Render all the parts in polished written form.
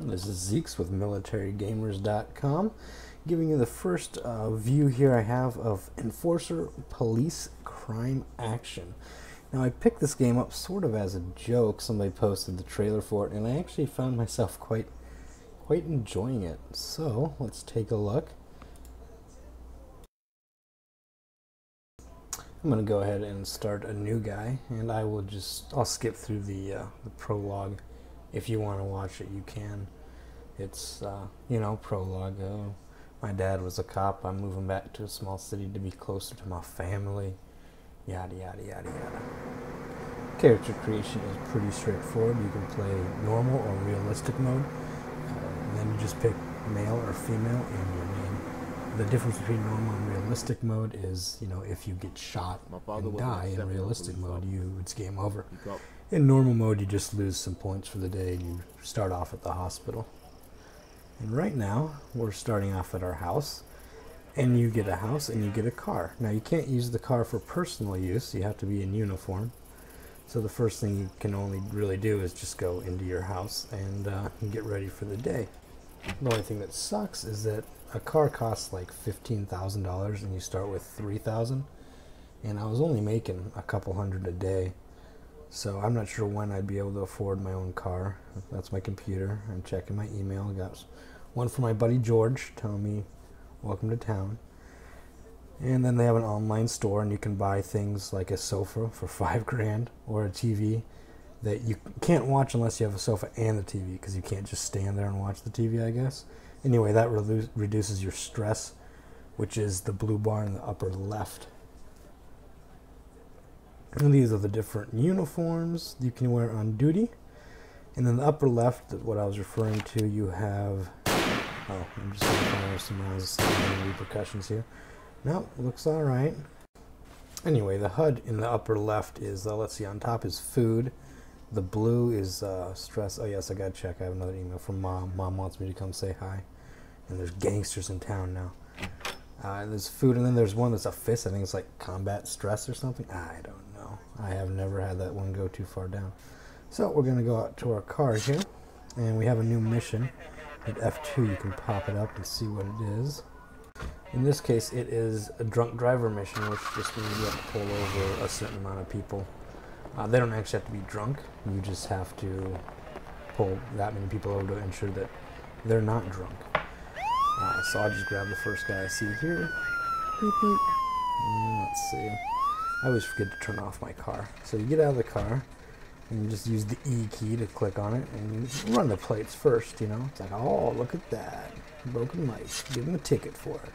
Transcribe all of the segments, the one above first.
This is Zeeks with MilitaryGamers.com, giving you the first view here I have of Enforcer Police Crime Action. Now I picked this game up sort of as a joke. Somebody posted the trailer for it, and I actually found myself quite enjoying it. So let's take a look. I'm going to go ahead and start a new guy, and I'll skip through the prologue. If you want to watch it, you can. It's, prologue. My dad was a cop. I'm moving back to a small city to be closer to my family. Yada, yada, yada, yada. Character creation is pretty straightforward. You can play normal or realistic mode. And then you just pick male or female and your name. The difference between normal and realistic mode is, if you get shot and die in realistic mode, it's game over. In normal mode, you just lose some points for the day and you start off at the hospital. And right now, we're starting off at our house. And you get a house and you get a car. Now, you can't use the car for personal use. You have to be in uniform. So the first thing you can only really do is just go into your house and get ready for the day. The only thing that sucks is that a car costs like $15,000 and you start with $3,000. And I was only making a couple hundred a day. So I'm not sure when I'd be able to afford my own car. That's my computer. I'm checking my email. I got one from my buddy George telling me, welcome to town. And then they have an online store and you can buy things like a sofa for $5 grand or a TV that you can't watch unless you have a sofa and the TV, because you can't just stand there and watch the TV, I guess. Anyway, that reduces your stress, which is the blue bar in the upper left. And these are the different uniforms you can wear on duty. And then the upper left, what I was referring to, you have... Oh, I'm just going to find some repercussions here. No, looks alright. Anyway, the HUD in the upper left is, let's see, on top is food. The blue is stress. Oh yes, I gotta check. I have another email from Mom. Mom wants me to come say hi. And there's gangsters in town now. There's food, and then there's one that's a fist. I think it's like combat stress or something. I don't know. I have never had that one go too far down. So we're gonna go out to our car here, and we have a new mission. At F2 you can pop it up and see what it is. In this case it is a drunk driver mission, which just means you have to pull over a certain amount of people. They don't actually have to be drunk. You just have to pull that many people over to ensure that they're not drunk. So I'll just grab the first guy I see here. Beep, beep. Let's see. I always forget to turn off my car. So you get out of the car and you just use the E key to click on it and you run the plates first, It's like, oh, look at that. Broken lights. Give him a ticket for it.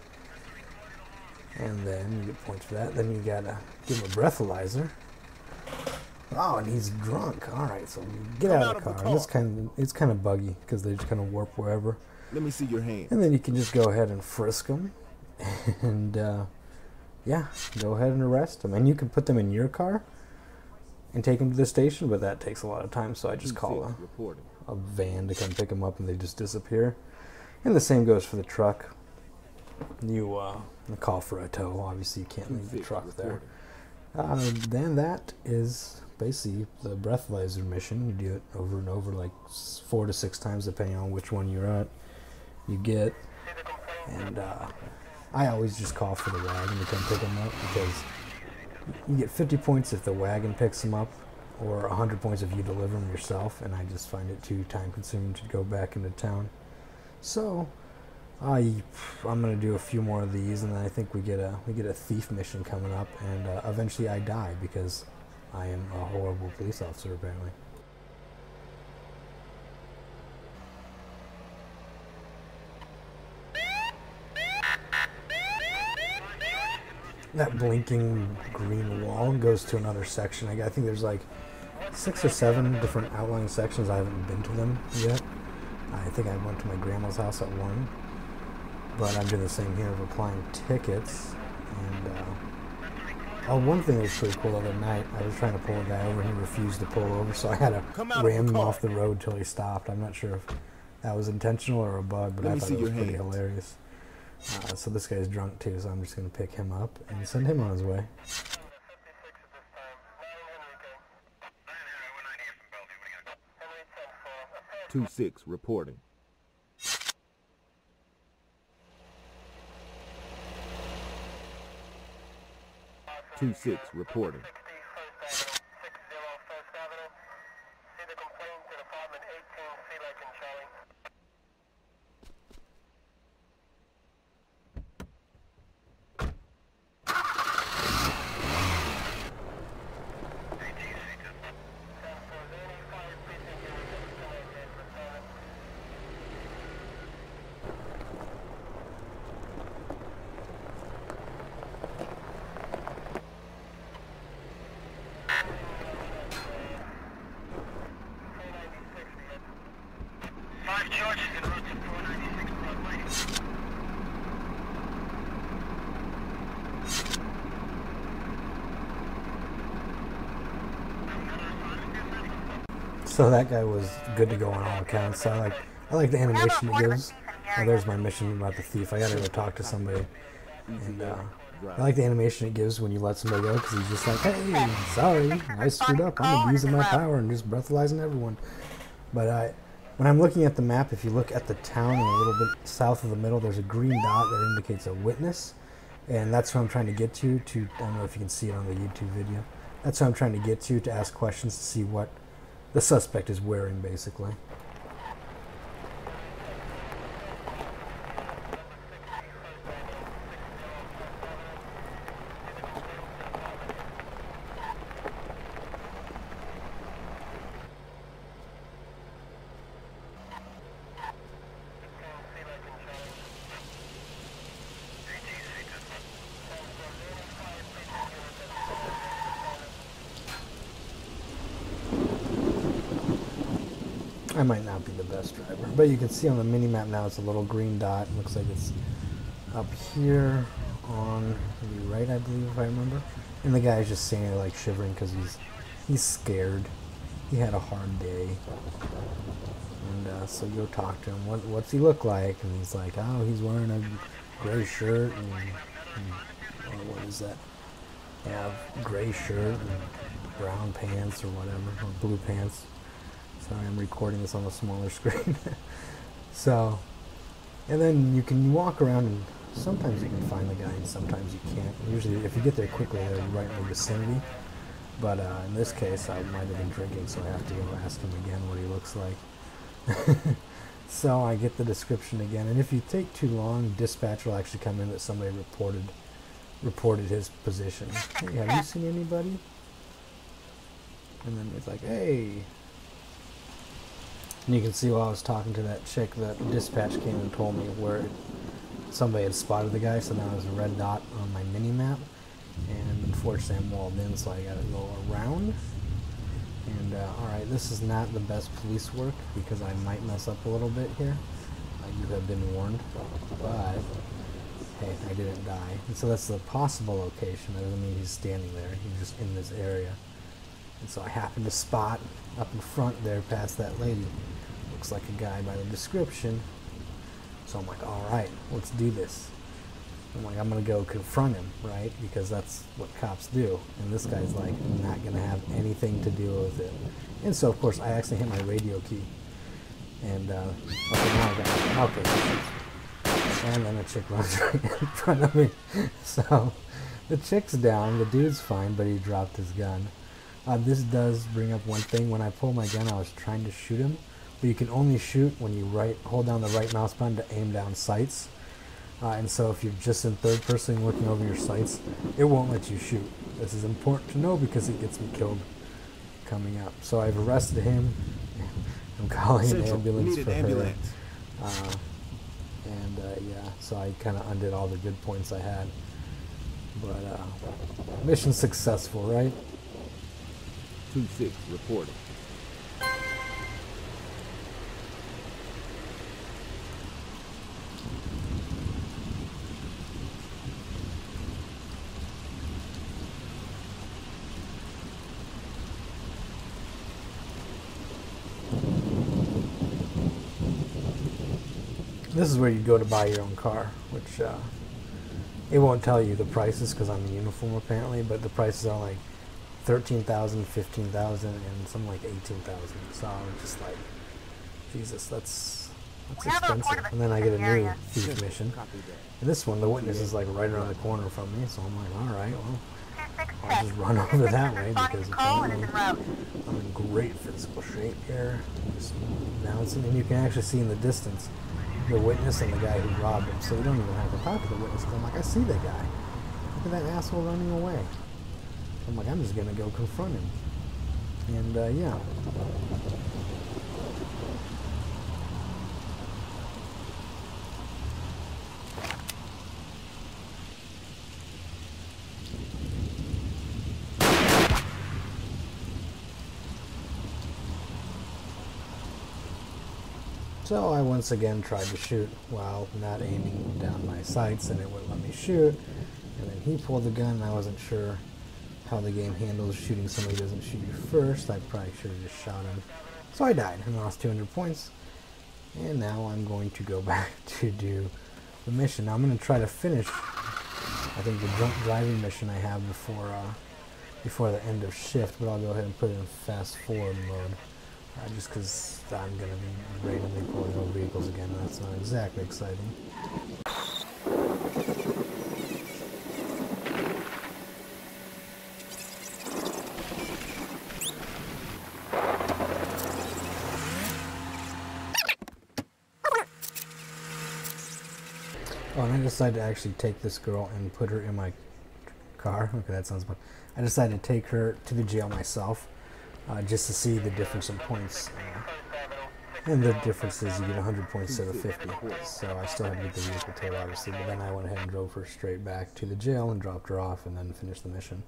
And then you get points for that. Then you gotta give him a breathalyzer. Oh, and he's drunk. All right, so you get out of the car. And it's kind of buggy because they just kind of warp wherever. Let me see your hand. And then you can just go ahead and frisk them, and yeah, go ahead and arrest them. And you can put them in your car and take them to the station, but that takes a lot of time. So I just call a van to come pick them up, and they just disappear. And the same goes for the truck. You call for a tow. Obviously, you can't leave the truck there. Then that is basically the breathalyzer mission. You do it over and over, like 4 to 6 times, depending on which one you're at. You get, and I always just call for the wagon to come pick them up, because you get 50 points if the wagon picks them up, or 100 points if you deliver them yourself. And I just find it too time consuming to go back into town. So I'm gonna do a few more of these, and then I think we get a thief mission coming up, and eventually I die because I am a horrible police officer apparently. That blinking green wall goes to another section. I think there's like 6 or 7 different outlying sections. I haven't been to them yet. I think I went to my grandma's house at one. But I'm doing the same here of applying tickets. And one thing that was pretty cool the other night, I was trying to pull a guy over and he refused to pull over, so I had to ram him off the road till he stopped. I'm not sure if that was intentional or a bug, but I thought it was pretty hilarious. So this guy's drunk too, so I'm just going to pick him up and send him on his way. 2-6 reporting. 2-6 reporting. So that guy was good to go on all accounts. So I like the animation it gives. Oh, there's my mission about the thief. I gotta go talk to somebody. And I like the animation it gives when you let somebody go, because he's just like, hey, sorry, I screwed up. I'm abusing my power and just breathalyzing everyone. But when I'm looking at the map, if you look at the town and a little bit south of the middle, there's a green dot that indicates a witness. And that's what I'm trying to get to. I don't know if you can see it on the YouTube video. That's what I'm trying to get to ask questions to see what the suspect is wearing, basically. I might not be the best driver, but you can see on the mini-map now it's a little green dot. It looks like it's up here on the right, I believe, if I remember. And the guy's just standing there like shivering because he's scared. He had a hard day. And so you go talk to him. What's he look like? And he's like, oh, he's wearing a gray shirt and what is that? Yeah, gray shirt and brown pants or whatever, or blue pants. Sorry, I'm recording this on a smaller screen. So, and then you can walk around and sometimes you can find the guy and sometimes you can't. Usually, if you get there quickly, they're right in the vicinity. But in this case, I might have been drinking, so I have to go ask him again what he looks like. So I get the description again, and if you take too long, dispatch will actually come in that somebody reported his position. Hey, have you seen anybody? And then it's like, hey. And you can see while I was talking to that chick, that dispatch came and told me where somebody had spotted the guy, so now there's a red dot on my mini-map. And unfortunately I'm walled in, so I gotta go around. And alright, this is not the best police work, because I might mess up a little bit here. You have been warned, but hey, I didn't die. And so that's the possible location. That doesn't mean he's standing there, he's just in this area. And so I happened to spot up in front there past that lady. Looks like a guy by the description. So I'm like, alright, let's do this. I'm like, I'm going to go confront him, right? Because that's what cops do. And this guy's like, not going to have anything to do with it. And so, of course, I accidentally hit my radio key. And, okay, now I got it. Okay. And then a chick runs right in front of me. So, the chick's down, the dude's fine, but he dropped his gun. This does bring up one thing. When I pulled my gun, I was trying to shoot him. But you can only shoot when you hold down the right mouse button to aim down sights. And so if you're just in third person looking over your sights, it won't let you shoot. This is important to know because it gets me killed coming up. So I've arrested him. I'm calling an ambulance for her. Yeah, so I kind of undid all the good points I had. But mission successful, right? 2-6 reporting. This is where you go to buy your own car, which it won't tell you the prices because I'm in uniform apparently, but the prices are like $13,000, $15,000, and something like $18,000. So I'm just like, Jesus, that's expensive. And then I get a new thief mission. And this one, the witness is like right around the corner from me, so I'm like, all right, well, I'll just run over that way because apparently I'm in great physical shape here. Just bouncing, and you can actually see in the distance the witness and the guy who robbed him, so you don't even have to talk to the witness. I'm like, I see the guy. Look at that asshole running away. I'm like, I'm just gonna go confront him. And yeah. So I once again tried to shoot while not aiming down my sights, and it wouldn't let me shoot. And then he pulled the gun, and I wasn't sure how the game handles shooting somebody who doesn't shoot you first. I probably should have just shot him. So I died and lost 200 points. And now I'm going to go back to do the mission. Now I'm going to try to finish, I think, the drunk driving mission I have before the end of shift, but I'll go ahead and put it in fast forward mode. Just because I'm going to be randomly pulling over vehicles again, and that's not exactly exciting. Oh, and I decided to actually take this girl and put her in my car. Okay, that sounds fun. I decided to take her to the jail myself. Just to see the difference in points. And the difference is you get 100 points instead of 50. So I still had to get the vehicle towed, obviously, but then I went ahead and drove her straight back to the jail and dropped her off and then finished the mission.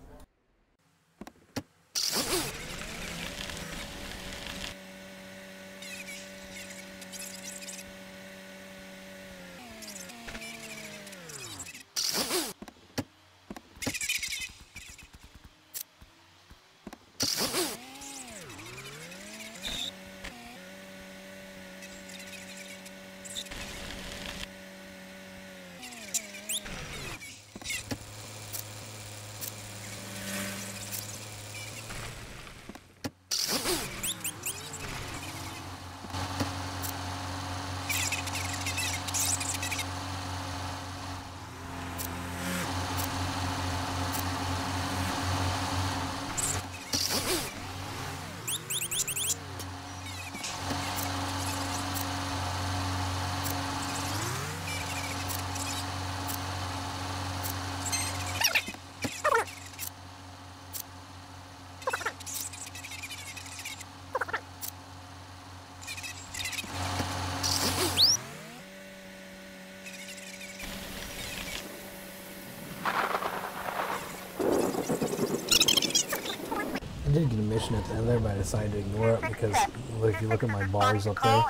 I did get a mission at the end there, but I decided to ignore it because if you look at my bars up there,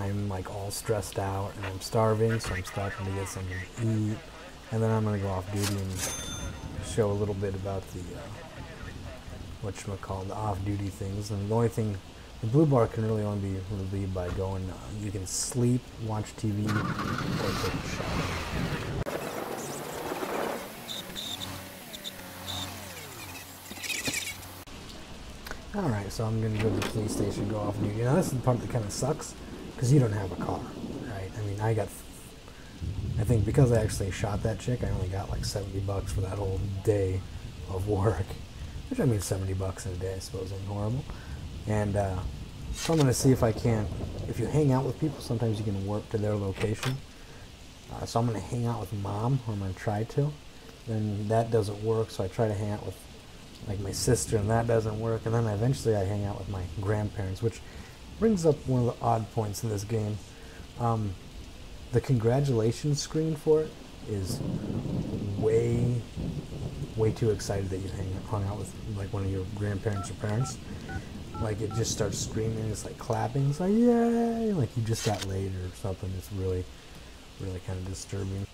I'm like all stressed out and I'm starving, so I'm stopping to get something to eat. And then I'm going to go off duty and show a little bit about the, whatchamacallit, the off-duty things. And the only thing, the blue bar can really only be relieved by going, you can sleep, watch TV, or take a shower. Alright, so I'm going to go to the police station, go off duty. Now this is the part that kind of sucks, because you don't have a car, right? I mean, I think because I actually shot that chick, I only got like $70 for that whole day of work. Which, I mean, $70 in a day, I suppose, ain't horrible. And so I'm going to see if I can, if you hang out with people, sometimes you can warp to their location. So I'm going to hang out with Mom, or I'm going to try to. Then that doesn't work, so I try to hang out with like my sister, and that doesn't work, and then eventually I hang out with my grandparents, which brings up one of the odd points in this game. The congratulations screen for it is way too excited that you hung out with like one of your grandparents or parents. Like it just starts screaming, it's like clapping, it's like yay, like you just got laid or something. It's really kind of disturbing.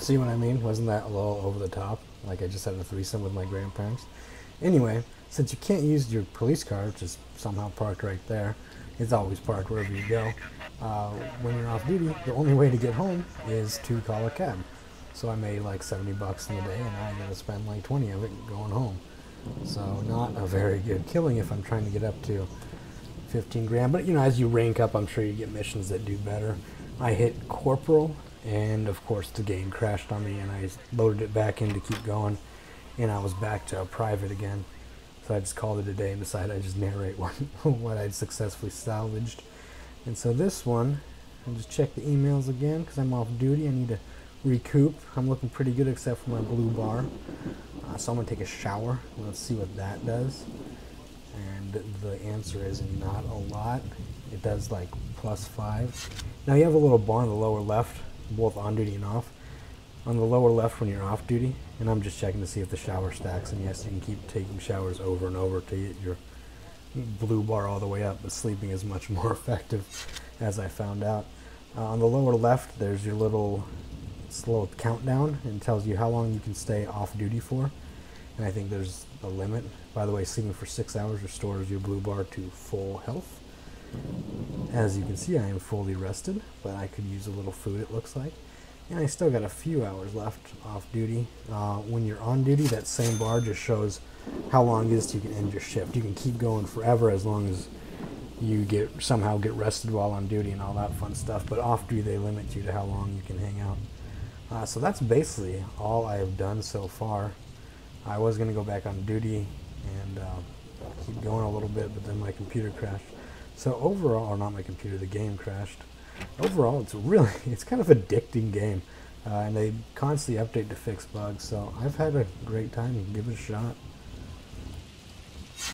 See what I mean? Wasn't that a little over the top? Like I just had a threesome with my grandparents. Anyway, since you can't use your police car, which is somehow parked right there, it's always parked wherever you go. When you're off duty, the only way to get home is to call a cab. So I made like 70 bucks in the day, and I gotta spend like 20 of it going home. So not a very good killing if I'm trying to get up to 15 grand. But you know, as you rank up, I'm sure you get missions that do better. I hit corporal, and of course the game crashed on me, and I loaded it back in to keep going, and I was back to private again. So I just called it a day and decided I'd just narrate what I'd successfully salvaged. And so this one, I'll just check the emails again because I'm off duty. I need to recoup. I'm looking pretty good except for my blue bar. So I'm going to take a shower. Let's see what that does. And the answer is not a lot. It does like +5. Now you have a little bar on the lower left, both on duty and off. On the lower left when you're off duty, and I'm just checking to see if the shower stacks, and yes, you can keep taking showers over and over to get your blue bar all the way up, but sleeping is much more effective, as I found out. On the lower left, there's your little countdown, and tells you how long you can stay off duty for, and I think there's a limit. By the way, sleeping for 6 hours restores your blue bar to full health. As you can see, I am fully rested, but I could use a little food, it looks like. And I still got a few hours left off duty. When you're on duty, that same bar just shows how long it is till you can end your shift. You can keep going forever as long as you somehow get rested while on duty and all that fun stuff. But off duty, they limit you to how long you can hang out. So that's basically all I have done so far. I was going to go back on duty and keep going a little bit, but then my computer crashed. So overall, or not my computer, the game crashed. Overall, it's kind of addicting game, and they constantly update to fix bugs, so I've had a great time. You can give it a shot.